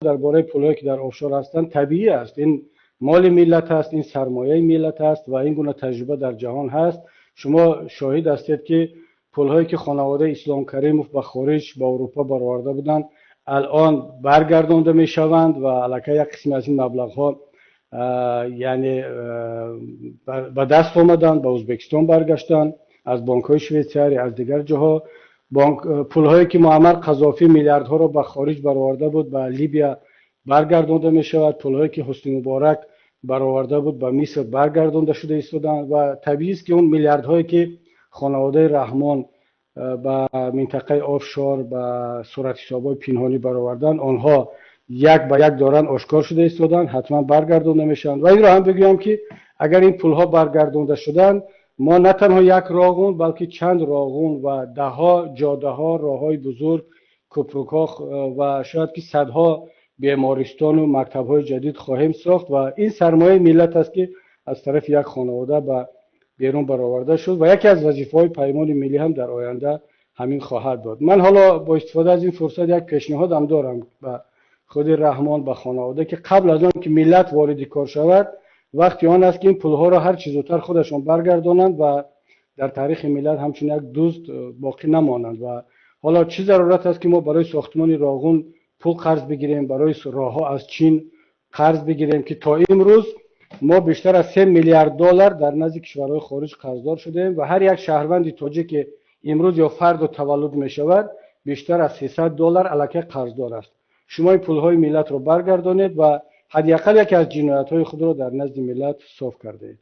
درباره پولهایی که در آفشور هستند طبیعی است. این مال ملت است، این سرمایه ملت است و این گونه تجربه در جهان هست. شما شاهد هستید که پولهایی که خانواده اسلام کریموف به خارج به اروپا برآورده بودند الان برگردانده می شوند و الکی یک قسم از این مبلغ ها یعنی به دست آمدند، به ازبکستان برگشتند، از بانک های شویتزاری، از دیگر جاها. پول هایی که معمر قذافی میلیاردها را به خارج برآورده بود به لیبیا برگردانده می شود. پول هایی که حسنی مبارک برآورده بود به مصر برگردانده شده ایستادند و طبیعی است که اون میلیاردهایی که خانواده رحمان به منطقه آفشور به صورت حساب‌های پنهانی برآوردن، آنها یک به یک دارن آشکار شده ایستادن، حتما برگردانده میشن. و این را هم بگویم که اگر این پولها برگردانده شدن، ما نه تنها یک راغون بلکه چند راغون و ده ها جاده ها، راه های بزرگ، کوپروکا و شاید که صدها بیمارستان و مکتب های جدید خواهیم ساخت و این سرمایه ملت است که از طرف یک خانواده به بیرون برآورده شد و یکی از وظیفه‌های پیمان ملی هم در آینده همین خواهد بود. من حالا با استفاده از این فرصت یک پیشنهاد هم دارم به خود رحمان، به خانواده، که قبل از آن که ملت وارد کار شود وقتی آن است که این پولها را هر چه زودتر خودشان برگردانند و در تاریخ ملت همچون یک دزد باقی نمانند. و حالا چه ضرورت است که ما برای ساختمان راغون پول قرض بگیریم، برای راهها از چین قرض بگیریم که تا امروز ما بیشتر از 3 میلیارد دلار در نزد کشورهای خارج قرضدار شدیم و هر یک شهروند تاجیک که امروز یا فرد و تولد می شود بیشتر از 300 دلار الکی قرضدار است. شما این پولهای ملت رو برگردانید و حداقل یکی از جنایت‌های خود را در نزد ملت صاف کرده اید.